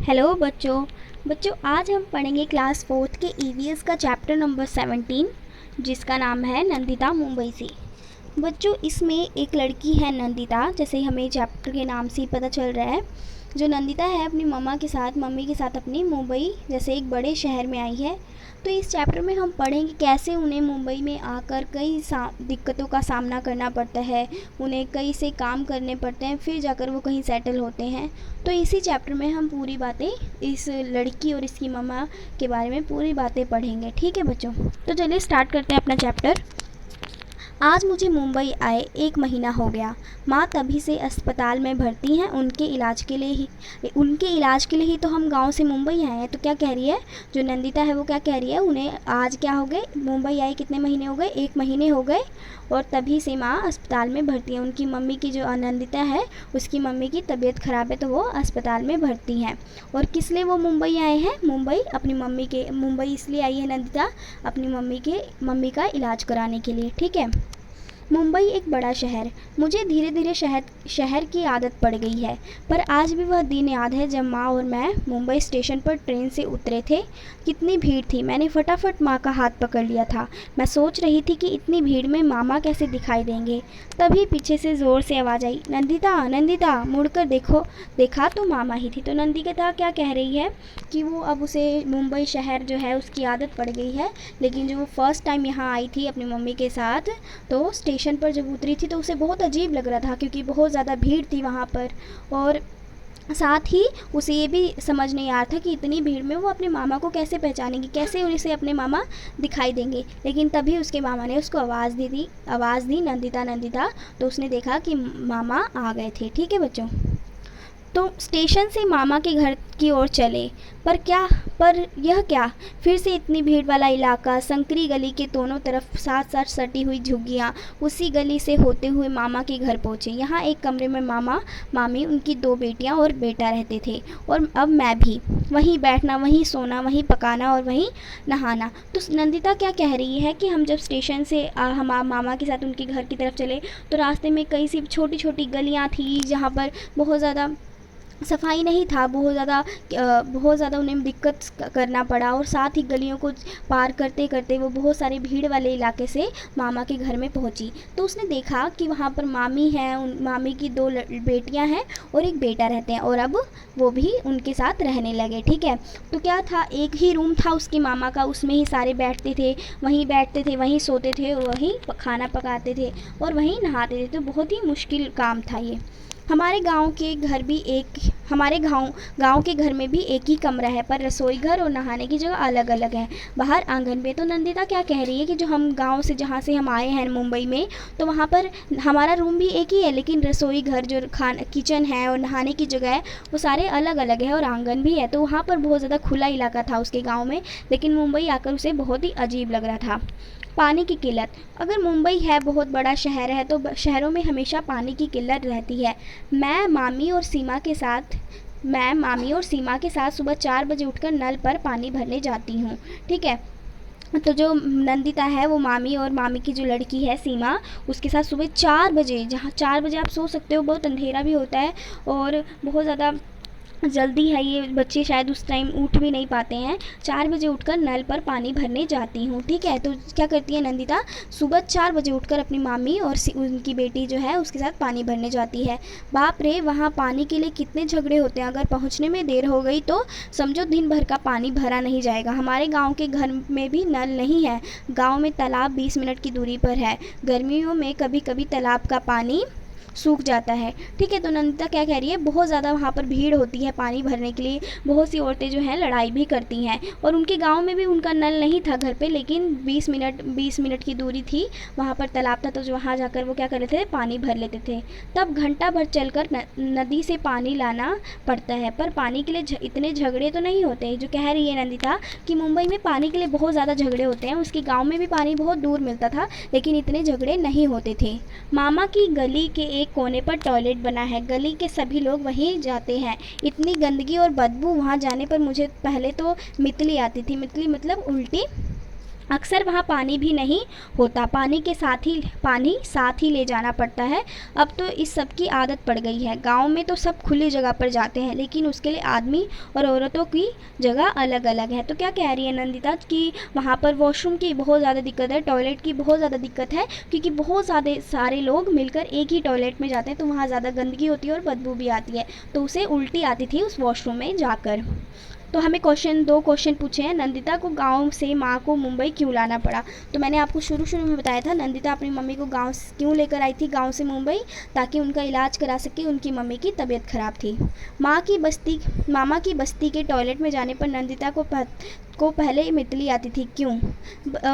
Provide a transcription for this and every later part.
Hello बच्चों। आज हम पढ़ेंगे क्लास फोर्थ के ईवीएस का चैप्टर नंबर 17 जिसका नाम है नंदिता मुंबई से। बच्चों, इसमें एक लड़की है नंदिता, जैसे हमें चैप्टर के नाम से ही पता चल रहा है। जो नंदिता है अपनी मम्मी के साथ अपनी मुंबई जैसे एक बड़े शहर में आई है। तो इस चैप्टर में हम पढ़ेंगे कैसे उन्हें मुंबई में आकर कई दिक्कतों का सामना करना पड़ता है, उन्हें कई से काम करने पड़ते हैं, फिर जाकर वो कहीं सेटल होते हैं। तो इसी चैप्टर में हम पूरी बातें इस लड़की और इसकी मम्मा के बारे में पूरी बातें पढ़ेंगे। ठीक है बच्चों, तो चलिए स्टार्ट करते हैं अपना चैप्टर। आज मुझे मुंबई आए 1 महीना हो गया। माँ तभी से अस्पताल में भर्ती हैं, उनके इलाज के लिए ही तो हम गांव से मुंबई आए हैं। तो क्या कह रही है जो नंदिता है, वो क्या कह रही है, उन्हें आज क्या हो गए, मुंबई आए कितने महीने हो गए, 1 महीने हो गए, और तभी से माँ अस्पताल में भर्ती है। उनकी मम्मी की जो नंदिता है उसकी मम्मी की तबीयत ख़राब है तो वो अस्पताल में भर्ती हैं। और किस लिए वो मुंबई आए हैं, मुंबई इसलिए आई है नंदिता अपनी मम्मी का इलाज कराने के लिए। ठीक है। मुंबई एक बड़ा शहर, मुझे धीरे धीरे शहर की आदत पड़ गई है, पर आज भी वह दिन याद है जब माँ और मैं मुंबई स्टेशन पर ट्रेन से उतरे थे। कितनी भीड़ थी, मैंने फटाफट माँ का हाथ पकड़ लिया था। मैं सोच रही थी कि इतनी भीड़ में मामा कैसे दिखाई देंगे। तभी पीछे से ज़ोर से आवाज़ आई, नंदिता नंदिता, मुड़कर देखो। देखा तो मामा ही थी। तो नंदिता क्या कह रही है कि वो अब उसे मुंबई शहर जो है उसकी आदत पड़ गई है, लेकिन जो वो फर्स्ट टाइम यहाँ आई थी अपनी मम्मी के साथ, तो स्टेशन पर जब उतरी थी तो उसे बहुत अजीब लग रहा था क्योंकि बहुत ज़्यादा भीड़ थी वहाँ पर। और साथ ही उसे ये भी समझ नहीं आ रहा था कि इतनी भीड़ में वो अपने मामा को कैसे पहचानेंगी, कैसे उसे अपने मामा दिखाई देंगे। लेकिन तभी उसके मामा ने उसको आवाज़ दी, नंदिता नंदिता। तो उसने देखा कि मामा आ गए थे। ठीक है बच्चों, तो स्टेशन से मामा के घर की ओर चले। पर यह क्या, फिर से इतनी भीड़ वाला इलाका, संकरी गली के दोनों तरफ साथ साथ सटी हुई झुग्गियाँ। उसी गली से होते हुए मामा के घर पहुँचे। यहाँ एक कमरे में मामा, मामी, उनकी 2 बेटियाँ और बेटा रहते थे, और अब मैं भी। वहीं बैठना, वहीं सोना, वहीं पकाना और वहीं नहाना। तो नंदिता क्या कह रही है कि हम जब स्टेशन से हम मामा के साथ उनके घर की तरफ चले तो रास्ते में कई सी छोटी छोटी गलियाँ थी जहाँ पर बहुत ज़्यादा सफाई नहीं था, बहुत ज़्यादा उन्हें दिक्कत करना पड़ा। और साथ ही गलियों को पार करते करते वो बहुत सारे भीड़ वाले इलाके से मामा के घर में पहुंची। तो उसने देखा कि वहाँ पर मामी हैं, मामी की 2 बेटियां हैं और एक बेटा रहते हैं, और अब वो भी उनके साथ रहने लगे। ठीक है। तो क्या था, एक ही रूम था उसके मामा का, उसमें ही सारे बैठते थे, वहीं सोते थे, वहीं खाना पकाते थे और वहीं नहाते थे। तो बहुत ही मुश्किल काम था ये। हमारे गांव के घर में भी एक ही कमरा है, पर रसोई घर और नहाने की जगह अलग अलग है, बाहर आंगन में। तो नंदिता क्या कह रही है कि जो हम गांव से, जहाँ से हम आए हैं मुंबई में, तो वहाँ पर हमारा रूम भी एक ही है, लेकिन रसोई घर जो किचन है और नहाने की जगह है वो सारे अलग अलग है, और आंगन भी है। तो वहाँ पर बहुत ज़्यादा खुला इलाका था उसके गाँव में, लेकिन मुंबई आकर उसे बहुत ही अजीब लग रहा था। पानी की किल्लत, अगर मुंबई है बहुत बड़ा शहर है तो शहरों में हमेशा पानी की किल्लत रहती है। मैं मामी और सीमा के साथ सुबह 4 बजे उठकर नल पर पानी भरने जाती हूँ। ठीक है। तो जो नंदिता है वो मामी की जो लड़की है सीमा, उसके साथ सुबह 4 बजे, जहाँ 4 बजे आप सो सकते हो, बहुत अंधेरा भी होता है और बहुत ज़्यादा जल्दी है, ये बच्चे शायद उस टाइम उठ भी नहीं पाते हैं। 4 बजे उठकर नल पर पानी भरने जाती हूँ। ठीक है। तो क्या करती है नंदिता, सुबह 4 बजे उठकर अपनी मामी और उनकी बेटी जो है उसके साथ पानी भरने जाती है। बाप रे, वहाँ पानी के लिए कितने झगड़े होते हैं। अगर पहुँचने में देर हो गई तो समझो दिन भर का पानी भरा नहीं जाएगा। हमारे गाँव के घर में भी नल नहीं है, गाँव में तालाब 20 मिनट की दूरी पर है। गर्मियों में कभी कभी तालाब का पानी सूख जाता है। ठीक है। तो नंदिता क्या कह रही है, बहुत ज़्यादा वहाँ पर भीड़ होती है पानी भरने के लिए, बहुत सी औरतें जो हैं लड़ाई भी करती हैं। और उनके गांव में भी उनका नल नहीं था घर पे, लेकिन 20 मिनट की दूरी थी, वहाँ पर तालाब था, तो जो वहाँ जाकर वो क्या कर लेते थे, पानी भर लेते थे। तब घंटा भर चलकर नदी से पानी लाना पड़ता है, पर पानी के लिए इतने झगड़े तो नहीं होते। जो कह रही है नंदिता कि मुंबई में पानी के लिए बहुत ज़्यादा झगड़े होते हैं, उसके गाँव में भी पानी बहुत दूर मिलता था, लेकिन इतने झगड़े नहीं होते थे। मामा की गली के एक कोने पर टॉयलेट बना है, गली के सभी लोग वहीं जाते हैं। इतनी गंदगी और बदबू, वहाँ जाने पर मुझे पहले तो मितली आती थी। मितली मतलब उल्टी अक्सर वहाँ पानी भी नहीं होता, पानी साथ ही ले जाना पड़ता है। अब तो इस सब की आदत पड़ गई है। गांव में तो सब खुली जगह पर जाते हैं, लेकिन उसके लिए आदमी और औरतों की जगह अलग अलग है। तो क्या कह रही है नंदिता कि वहाँ पर वॉशरूम की बहुत ज़्यादा दिक्कत है, टॉयलेट की बहुत ज़्यादा दिक्कत है, क्योंकि बहुत ज़्यादा सारे लोग मिलकर एक ही टॉयलेट में जाते हैं, तो वहाँ ज़्यादा गंदगी होती है और बदबू भी आती है, तो उसे उल्टी आती थी उस वॉशरूम में जाकर। तो हमें दो क्वेश्चन पूछे हैं, नंदिता को गांव से माँ को मुंबई क्यों लाना पड़ा। तो मैंने आपको शुरू में बताया था, नंदिता अपनी मम्मी को गांव क्यों लेकर आई थी गांव से मुंबई, ताकि उनका इलाज करा सके, उनकी मम्मी की तबीयत ख़राब थी। मामा की बस्ती के टॉयलेट में जाने पर नंदिता को पहले मितली आती थी, क्यों?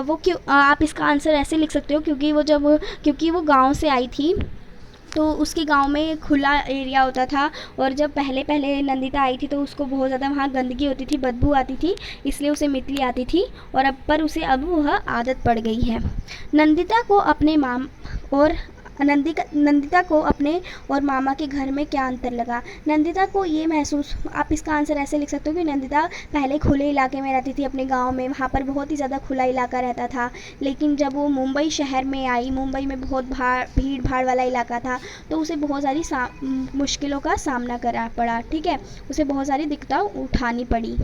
वो क्यों, आप इसका आंसर ऐसे लिख सकते हो, क्योंकि वो गाँव से आई थी, तो उसके गांव में खुला एरिया होता था, और जब पहले पहले नंदिता आई थी तो उसको बहुत ज़्यादा वहाँ गंदगी होती थी, बदबू आती थी, इसलिए उसे मितली आती थी, और अब वह आदत पड़ गई है। नंदिता को अपने माम और नंदिता को अपने और मामा के घर में क्या अंतर लगा। नंदिता को ये महसूस, आप इसका आंसर ऐसे लिख सकते हो कि नंदिता पहले खुले इलाके में रहती थी अपने गांव में, वहाँ पर बहुत ही ज़्यादा खुला इलाका रहता था, लेकिन जब वो मुंबई शहर में आई, मुंबई में बहुत भीड़ भाड़ वाला इलाका था, तो उसे बहुत सारी मुश्किलों का सामना करना पड़ा। ठीक है, उसे बहुत सारी दिक्कतें उठानी पड़ी।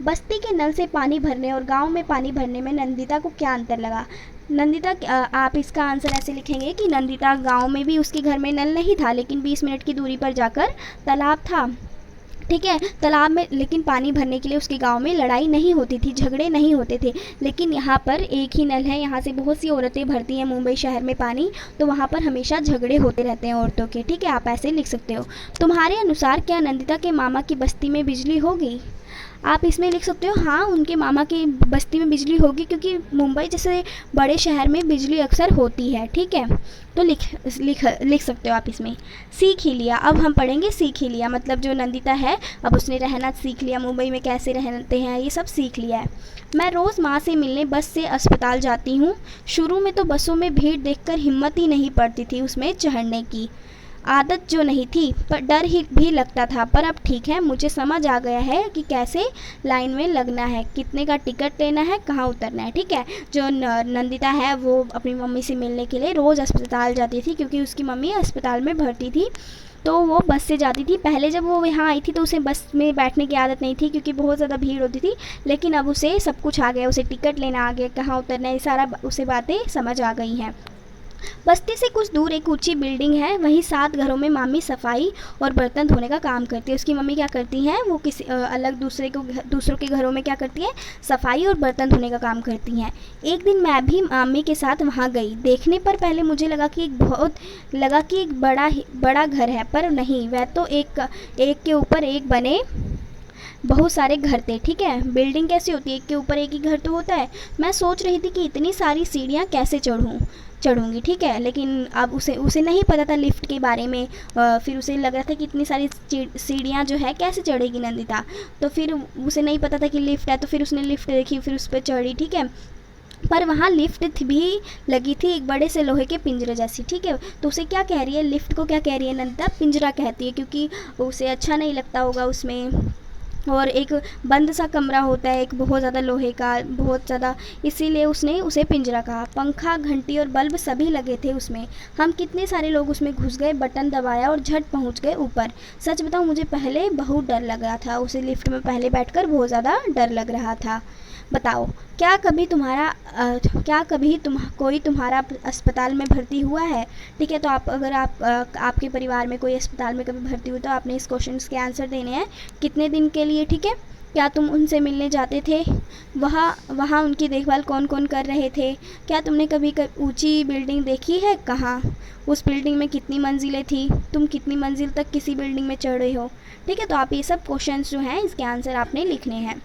बस्ती के नल से पानी भरने और गाँव में पानी भरने में नंदिता को क्या अंतर लगा। नंदिता, आप इसका आंसर ऐसे लिखेंगे कि नंदिता गांव में भी उसके घर में नल नहीं था, लेकिन 20 मिनट की दूरी पर जाकर तालाब था। ठीक है, तालाब में, लेकिन पानी भरने के लिए उसके गांव में लड़ाई नहीं होती थी, झगड़े नहीं होते थे। लेकिन यहाँ पर एक ही नल है, यहाँ से बहुत सी औरतें भरती हैं मुंबई शहर में पानी, तो वहाँ पर हमेशा झगड़े होते रहते हैं औरतों के। ठीक है, आप ऐसे लिख सकते हो। तुम्हारे अनुसार क्या नंदिता के मामा की बस्ती में बिजली होगी। आप इसमें लिख सकते हो हाँ, उनके मामा की बस्ती में बिजली होगी, क्योंकि मुंबई जैसे बड़े शहर में बिजली अक्सर होती है। ठीक है, तो लिख सकते हो आप इसमें। सीख ही लिया, अब हम पढ़ेंगे सीख ही लिया, मतलब जो नंदिता है अब उसने रहना सीख लिया, मुंबई में कैसे रहते हैं ये सब सीख लिया है। मैं रोज़ माँ से मिलने बस से अस्पताल जाती हूँ। शुरू में तो बसों में भीड़ देखकर हिम्मत ही नहीं पड़ती थी उसमें चढ़ने की, आदत जो नहीं थी, पर डर ही भी लगता था, पर अब ठीक है, मुझे समझ आ गया है कि कैसे लाइन में लगना है, कितने का टिकट लेना है, कहाँ उतरना है। ठीक है, जो नंदिता है वो अपनी मम्मी से मिलने के लिए रोज़ अस्पताल जाती थी, क्योंकि उसकी मम्मी अस्पताल में भर्ती थी, तो वो बस से जाती थी। पहले जब वो यहाँ आई थी तो उसे बस में बैठने की आदत नहीं थी, क्योंकि बहुत ज़्यादा भीड़ होती थी, लेकिन अब उसे सब कुछ आ गया, उसे टिकट लेना आ गया, कहाँ उतरना है, सारा उसे बातें समझ आ गई हैं। बस्ती से कुछ दूर एक ऊंची बिल्डिंग है, वहीं 7 घरों में मामी सफाई और बर्तन धोने का काम करती है। उसकी मम्मी क्या करती हैं, वो किसी अलग दूसरों के घरों में क्या करती है, सफाई और बर्तन धोने का काम करती हैं। एक दिन मैं भी मामी के साथ वहाँ गई। देखने पर पहले मुझे लगा कि एक बड़ा घर है, पर नहीं, वह तो एक के ऊपर एक बने बहुत सारे घर थे। ठीक है, बिल्डिंग कैसी होती है, एक के ऊपर एक ही घर तो होता है। मैं सोच रही थी कि इतनी सारी सीढ़ियाँ कैसे चढ़ूँगी। ठीक है, लेकिन अब उसे नहीं पता था लिफ्ट के बारे में। फिर उसे लग रहा था कि इतनी सारी सीढ़ियाँ जो है कैसे चढ़ेगी नंदिता, तो फिर उसे नहीं पता था कि लिफ्ट है, तो फिर उसने लिफ्ट देखी, फिर उस पर चढ़ी। ठीक है, पर वहाँ लिफ्ट भी लगी थी, एक बड़े से लोहे के पिंजरे जैसी। ठीक है, तो उसे क्या कह रही है, लिफ्ट को क्या कह रही है नंदिता, पिंजरा कहती है, क्योंकि उसे अच्छा नहीं लगता होगा उसमें, और एक बंद सा कमरा होता है, एक बहुत ज़्यादा लोहे का, बहुत ज़्यादा, इसीलिए उसने उसे पिंजरा कहा। पंखा, घंटी और बल्ब सभी लगे थे उसमें। हम कितने सारे लोग उसमें घुस गए, बटन दबाया और झट पहुंच गए ऊपर। सच बताऊं, मुझे पहले बहुत डर लग रहा था, उसे लिफ्ट में पहले बैठकर बहुत ज़्यादा डर लग रहा था। बताओ, क्या कभी कोई तुम्हारा अस्पताल में भर्ती हुआ है। ठीक है, तो अगर आपके परिवार में कोई अस्पताल में कभी भर्ती हुई तो आपने इस क्वेश्चन के आंसर देने हैं, कितने दिन के लिए। ठीक है, क्या तुम उनसे मिलने जाते थे, वहाँ उनकी देखभाल कौन कौन कर रहे थे, क्या तुमने कभी ऊंची बिल्डिंग देखी है, कहाँ, उस बिल्डिंग में कितनी मंजिलें थी, तुम कितनी मंजिल तक किसी बिल्डिंग में चढ़ रहे हो। ठीक है, तो आप ये सब क्वेश्चंस जो हैं इसके आंसर आपने लिखने हैं।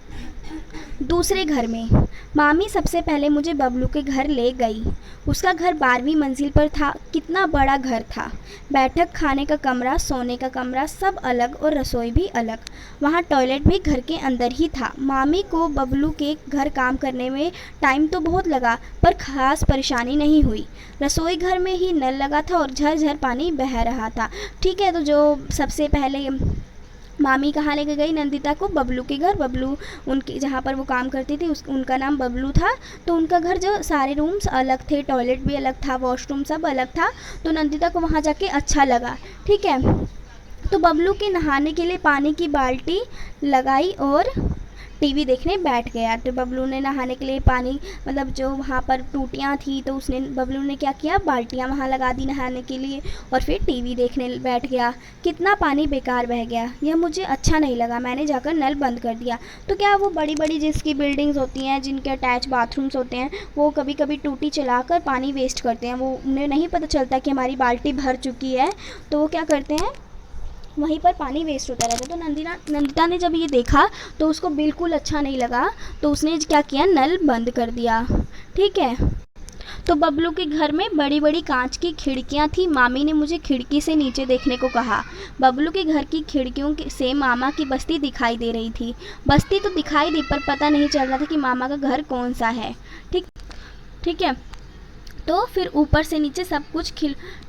दूसरे घर में मामी सबसे पहले मुझे बबलू के घर ले गई। उसका घर 12वीं मंजिल पर था। कितना बड़ा घर था, बैठक, खाने का कमरा, सोने का कमरा सब अलग, और रसोई भी अलग। वहाँ टॉयलेट भी घर के अंदर ही था। मामी को बबलू के घर काम करने में टाइम तो बहुत लगा, पर ख़ास परेशानी नहीं हुई। रसोई घर में ही नल लगा था और झरझर पानी बह रहा था। ठीक है, तो जो सबसे पहले मामी कहाँ लेके गई नंदिता को? बबलू के घर। बबलू उनकी जहाँ पर वो काम करती थी उनका नाम बबलू था। तो उनका घर जो सारे रूम्स अलग थे, टॉयलेट भी अलग था, वॉशरूम सब अलग था। तो नंदिता को वहाँ जाके अच्छा लगा। ठीक है, तो बबलू के नहाने के लिए पानी की बाल्टी लगाई और टीवी देखने बैठ गया। तो बबलू ने नहाने के लिए पानी, मतलब जो वहाँ पर टूटियाँ थी तो बबलू ने क्या किया, बाल्टियाँ वहाँ लगा दी नहाने के लिए और फिर टीवी देखने बैठ गया। कितना पानी बेकार बह गया, यह मुझे अच्छा नहीं लगा। मैंने जाकर नल बंद कर दिया। तो क्या वो बड़ी बड़ी जिसकी बिल्डिंग्स होती हैं, जिनके अटैच बाथरूम्स होते हैं, वो कभी कभी टूटी चलाकर पानी वेस्ट करते हैं। वो उन्हें नहीं पता चलता कि हमारी बाल्टी भर चुकी है, तो वो क्या करते हैं, वहीं पर पानी वेस्ट होता रहता है। तो नंदिता ने जब ये देखा तो उसको बिल्कुल अच्छा नहीं लगा। तो उसने क्या किया, नल बंद कर दिया। ठीक है, तो बबलू के घर में बड़ी बड़ी कांच की खिड़कियां थी। मामी ने मुझे खिड़की से नीचे देखने को कहा। बबलू के घर की खिड़कियों से मामा की बस्ती दिखाई दे रही थी। बस्ती तो दिखाई दी पर पता नहीं चल रहा था कि मामा का घर कौन सा है। ठीक है, तो फिर ऊपर से नीचे सब कुछ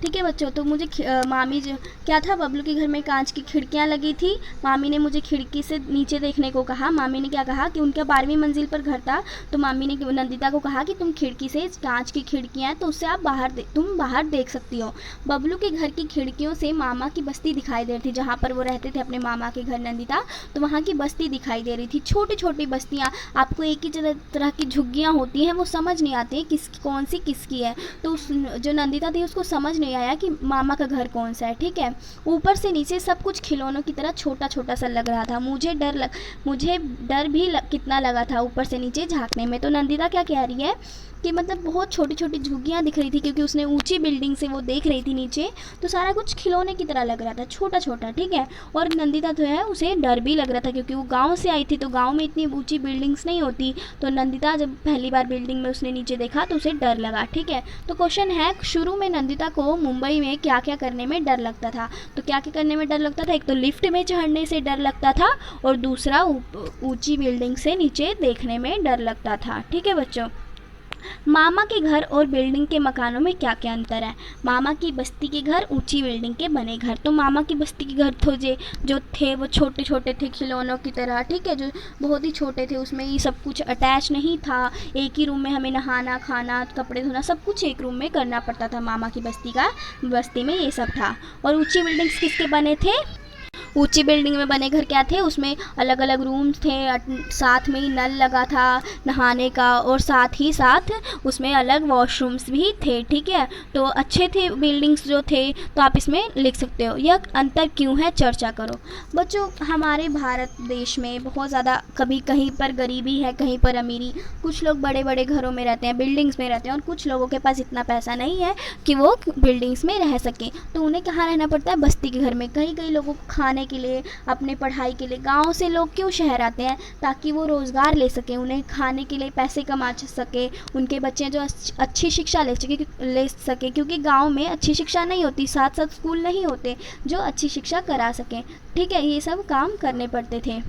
ठीक है बच्चों, तो मुझे मामी जो क्या था, बबलू के घर में कांच की खिड़कियां लगी थी। मामी ने मुझे खिड़की से नीचे देखने को कहा। मामी ने क्या कहा कि उनका 12वीं मंजिल पर घर था। तो मामी ने नंदिता को कहा कि तुम खिड़की से, कांच की खिड़कियां हैं तो उससे आप तुम बाहर देख सकती हो। बबलू के घर की खिड़कियों से मामा की बस्ती दिखाई दे रही थी, जहाँ पर वो रहते थे अपने मामा के घर नंदिता। तो वहाँ की बस्ती दिखाई दे रही थी, छोटी छोटी बस्तियाँ। आपको एक ही तरह की झुग्गियाँ होती हैं, वो समझ नहीं आती है कौन सी किसकी है। तो जो नंदिता थी उसको समझ नहीं आया कि मामा का घर कौन सा है। ठीक है, ऊपर से नीचे सब कुछ खिलौनों की तरह छोटा छोटा सा लग रहा था। मुझे डर भी कितना लगा था ऊपर से नीचे झांकने में। तो नंदिता क्या कह रही है कि मतलब बहुत छोटी छोटी झुग्गियाँ दिख रही थी, क्योंकि उसने ऊंची बिल्डिंग से वो देख रही थी नीचे, तो सारा कुछ खिलौने की तरह लग रहा था, छोटा छोटा। ठीक है, और नंदिता जो है उसे डर भी लग रहा था, क्योंकि वो गांव से आई थी, तो गांव में इतनी ऊंची बिल्डिंग्स नहीं होती। तो नंदिता जब पहली बार बिल्डिंग में उसने नीचे देखा तो उसे डर लगा। ठीक है, तो क्वेश्चन है, शुरू में नंदिता को मुंबई में क्या क्या करने में डर लगता था? तो क्या क्या करने में डर लगता था? एक तो लिफ्ट में चढ़ने से डर लगता था, और दूसरा ऊंची बिल्डिंग से नीचे देखने में डर लगता था। ठीक है बच्चों, मामा के घर और बिल्डिंग के मकानों में क्या क्या अंतर है? मामा की बस्ती के घर, ऊंची बिल्डिंग के बने घर। तो मामा की बस्ती के घर जो थे वो छोटे छोटे थे, खिलौनों की तरह। ठीक है, जो बहुत ही छोटे थे, उसमें ये सब कुछ अटैच नहीं था। एक ही रूम में हमें नहाना, खाना, कपड़े धोना सब कुछ एक रूम में करना पड़ता था। मामा की बस्ती में ये सब था। और ऊंची बिल्डिंग्स किसके बने थे? ऊंची बिल्डिंग में बने घर क्या थे, उसमें अलग अलग रूम्स थे, साथ में ही नल लगा था नहाने का, और साथ ही साथ उसमें अलग वॉशरूम्स भी थे। ठीक है, तो अच्छे थे बिल्डिंग्स जो थे। तो आप इसमें लिख सकते हो, यह अंतर क्यों है, चर्चा करो। बच्चों, हमारे भारत देश में बहुत ज़्यादा कभी कहीं पर गरीबी है, कहीं पर अमीरी। कुछ लोग बड़े बड़े घरों में रहते हैं, बिल्डिंग्स में रहते हैं, और कुछ लोगों के पास इतना पैसा नहीं है कि वो बिल्डिंग्स में रह सकें। तो उन्हें कहाँ रहना पड़ता है? बस्ती के घर में। कई लोगों को खाने के लिए, अपने पढ़ाई के लिए गांव से लोग क्यों शहर आते हैं? ताकि वो रोज़गार ले सकें, उन्हें खाने के लिए पैसे कमा सके, उनके बच्चे जो अच्छी शिक्षा ले सके, क्योंकि गांव में अच्छी शिक्षा नहीं होती, साथ साथ स्कूल नहीं होते जो अच्छी शिक्षा करा सकें। ठीक है, ये सब काम करने पड़ते थे।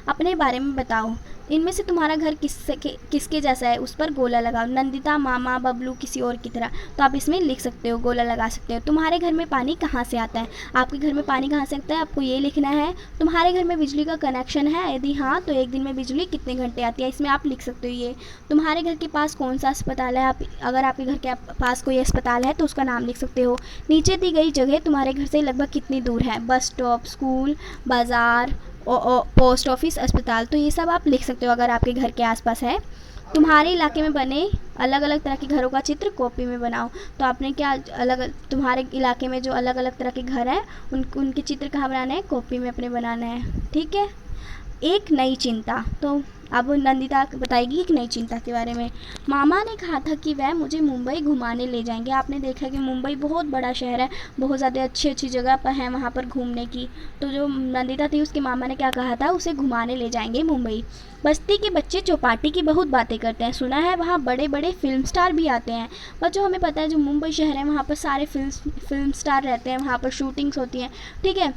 अपने बारे में बताओ, इनमें से तुम्हारा घर किसके जैसा है, उस पर गोला लगाओ। नंदिता, मामा, बबलू, किसी और की तरह। तो आप इसमें लिख सकते हो, गोला लगा सकते हो। तुम्हारे घर में पानी कहाँ से आता है? आपके घर में पानी कहाँ से आता है, आपको ये लिखना है। तुम्हारे घर में बिजली का कनेक्शन है? यदि हाँ तो एक दिन में बिजली कितने घंटे आती है, इसमें आप लिख सकते हो ये। तुम्हारे घर के पास कौन सा अस्पताल है? अगर आपके घर के पास कोई अस्पताल है तो उसका नाम लिख सकते हो। नीचे दी गई जगह तुम्हारे घर से लगभग कितनी दूर है? बस स्टॉप, स्कूल, बाज़ार, पोस्ट ऑफिस, अस्पताल। तो ये सब आप लिख सकते हो अगर आपके घर के आसपास है। तुम्हारे इलाके में बने अलग अलग तरह के घरों का चित्र कॉपी में बनाओ। तो आपने क्या तुम्हारे इलाके में जो अलग अलग तरह के घर हैं उनके चित्र कहाँ बनाने हैं? कॉपी में अपने बनाना है। ठीक है, एक नई चिंता। तो अब नंदिता बताएगी एक नई चिंता के बारे में। मामा ने कहा था कि वह मुझे मुंबई घुमाने ले जाएंगे। आपने देखा कि मुंबई बहुत बड़ा शहर है, बहुत ज़्यादा अच्छी अच्छी जगह पर है वहाँ पर घूमने की। तो जो नंदिता थी उसके मामा ने क्या कहा था, उसे घुमाने ले जाएंगे मुंबई। बस्ती के बच्चे चौपाटी की बहुत बातें करते हैं, सुना है वहाँ बड़े बड़े फिल्म स्टार भी आते हैं। बच्चों, हमें पता है जो मुंबई शहर है वहाँ पर सारे फिल्म स्टार रहते हैं, वहाँ पर शूटिंग्स होती हैं। ठीक है,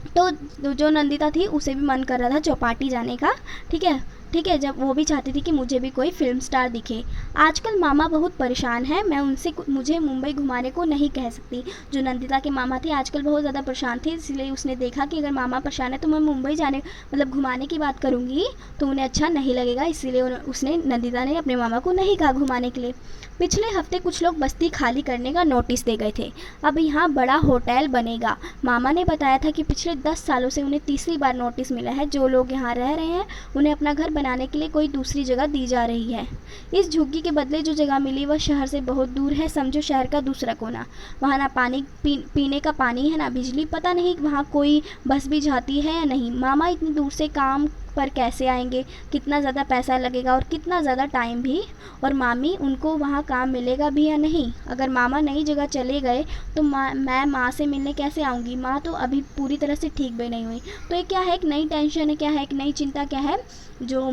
तो जो नंदिता थी उसे भी मन कर रहा था चौपाटी जाने का। ठीक है, ठीक है, जब वो भी चाहती थी कि मुझे भी कोई फिल्म स्टार दिखे। आजकल मामा बहुत परेशान है, मैं उनसे मुझे मुंबई घुमाने को नहीं कह सकती। जो नंदिता के मामा थे आजकल बहुत ज़्यादा परेशान थे, इसलिए उसने देखा कि अगर मामा परेशान है तो मैं मुंबई जाने मतलब घुमाने की बात करूँगी तो उन्हें अच्छा नहीं लगेगा, इसीलिए उसने नंदिता ने अपने मामा को नहीं कहा घुमाने के लिए। पिछले हफ्ते कुछ लोग बस्ती खाली करने का नोटिस दे गए थे। अब यहाँ बड़ा होटल बनेगा। मामा ने बताया था कि पिछले 10 सालों से उन्हें तीसरी बार नोटिस मिला है। जो लोग यहाँ रह रहे हैं उन्हें अपना घर बनाने के लिए कोई दूसरी जगह दी जा रही है। इस झुग्गी के बदले जो जगह मिली वह शहर से बहुत दूर है, समझो शहर का दूसरा कोना। वहाँ ना पानी पीने का पानी है, ना बिजली, पता नहीं वहाँ कोई बस भी जाती है या नहीं। मामा इतनी दूर से काम पर कैसे आएंगे, कितना ज़्यादा पैसा लगेगा और कितना ज़्यादा टाइम भी, और मामी उनको वहाँ काम मिलेगा भी या नहीं। अगर मामा नई जगह चले गए तो मैं माँ से मिलने कैसे आऊँगी। माँ तो अभी पूरी तरह से ठीक भी नहीं हुई। तो ये क्या है, एक नई टेंशन है, क्या है, एक नई चिंता क्या है। जो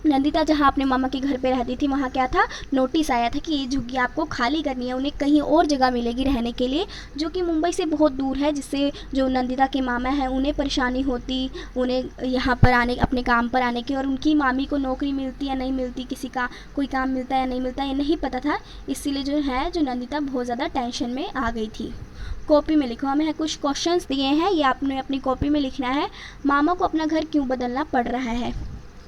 नंदिता जहाँ अपने मामा के घर पे रहती थी वहाँ क्या था, नोटिस आया था कि ये झुग्गी आपको खाली करनी है, उन्हें कहीं और जगह मिलेगी रहने के लिए जो कि मुंबई से बहुत दूर है, जिससे जो नंदिता के मामा हैं उन्हें परेशानी होती, उन्हें यहाँ पर आने, अपने काम पर आने की, और उनकी मामी को नौकरी मिलती या नहीं मिलती, किसी का कोई काम मिलता या नहीं मिलता ये नहीं पता था। इसीलिए जो है जो नंदिता बहुत ज़्यादा टेंशन में आ गई थी। कॉपी में लिखो, हमें कुछ क्वेश्चंस दिए हैं, ये आपने अपनी कॉपी में लिखना है। मामा को अपना घर क्यों बदलना पड़ रहा है।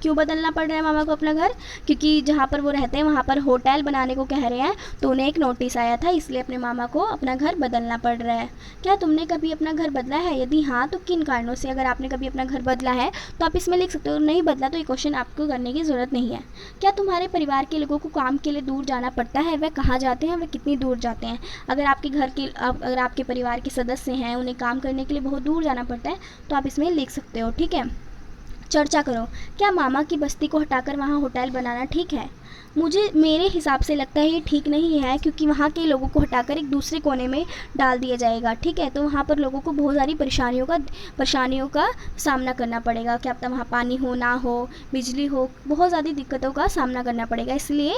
क्यों बदलना पड़ रहा है मामा को अपना घर, क्योंकि जहाँ पर वो रहते हैं वहाँ पर होटल बनाने को कह रहे हैं, तो उन्हें एक नोटिस आया था, इसलिए अपने मामा को अपना घर बदलना पड़ रहा है। क्या तुमने कभी अपना घर बदला है, यदि हाँ तो किन कारणों से। अगर आपने कभी अपना घर बदला है तो आप इसमें लिख सकते हो, नहीं बदला तो ये क्वेश्चन आपको करने की ज़रूरत नहीं है। क्या तुम्हारे परिवार के लोगों को काम के लिए दूर जाना पड़ता है, वह कहाँ जाते हैं, वह कितनी दूर जाते हैं। अगर आपके घर के अगर आपके परिवार के सदस्य हैं उन्हें काम करने के लिए बहुत दूर जाना पड़ता है तो आप इसमें लिख सकते हो। ठीक है, चर्चा करो, क्या मामा की बस्ती को हटाकर वहाँ होटल बनाना ठीक है। मुझे मेरे हिसाब से लगता है ये ठीक नहीं है, क्योंकि वहाँ के लोगों को हटाकर एक दूसरे कोने में डाल दिया जाएगा। ठीक है, तो वहाँ पर लोगों को बहुत सारी परेशानियों का सामना करना पड़ेगा। क्या पता वहाँ पानी हो ना हो, बिजली हो, बहुत ज़्यादा दिक्कतों का सामना करना पड़ेगा। इसलिए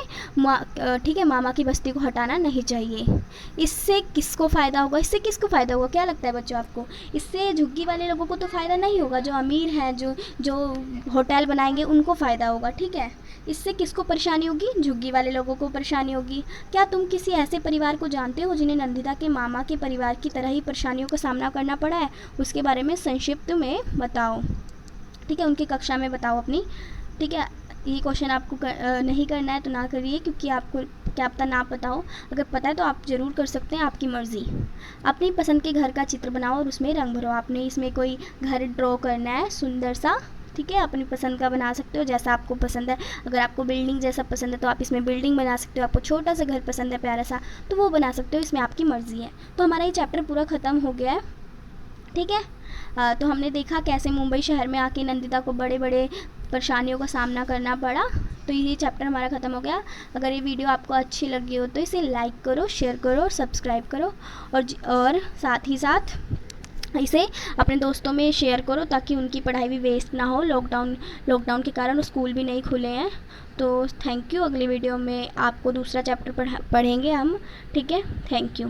ठीक है, मामा की बस्ती को हटाना नहीं चाहिए। इससे किसको फ़ायदा होगा, इससे किसको फ़ायदा होगा, क्या लगता है बच्चों आपको। इससे झुग्गी वाले लोगों को तो फ़ायदा नहीं होगा, जो अमीर हैं, जो होटल बनाएंगे उनको फ़ायदा होगा। ठीक है, इससे किसको परेशानी होगी, झुग्गी वाले लोगों को परेशानी होगी। क्या तुम किसी ऐसे परिवार को जानते हो जिन्हें नंदिता के मामा के परिवार की तरह ही परेशानियों का सामना करना पड़ा है, उसके बारे में संक्षिप्त में बताओ। ठीक है, उनकी कक्षा में बताओ अपनी। ठीक है, ये क्वेश्चन आपको नहीं करना है तो ना करिए, क्योंकि आपको क्या पता ना पता हो। अगर पता है तो आप ज़रूर कर सकते हैं, आपकी मर्ज़ी। अपनी पसंद के घर का चित्र बनाओ और उसमें रंग भरो। आपने इसमें कोई घर ड्रॉ करना है सुंदर सा। ठीक है, अपनी पसंद का बना सकते हो, जैसा आपको पसंद है। अगर आपको बिल्डिंग जैसा पसंद है तो आप इसमें बिल्डिंग बना सकते हो। आपको छोटा सा घर पसंद है प्यारा सा, तो वो बना सकते हो, इसमें आपकी मर्ज़ी है। तो हमारा ये चैप्टर पूरा ख़त्म हो गया है। ठीक है, तो हमने देखा कैसे मुंबई शहर में आके नंदिता को बड़े बड़े परेशानियों का सामना करना पड़ा। तो ये चैप्टर हमारा ख़त्म हो गया। अगर ये वीडियो आपको अच्छी लगी हो तो इसे लाइक करो, शेयर करो और सब्सक्राइब करो, और साथ ही साथ इसे अपने दोस्तों में शेयर करो, ताकि उनकी पढ़ाई भी वेस्ट ना हो। लॉकडाउन के कारण स्कूल भी नहीं खुले हैं। तो थैंक यू। अगली वीडियो में आपको दूसरा चैप्टर पढ़ेंगे हम। ठीक है, थैंक यू।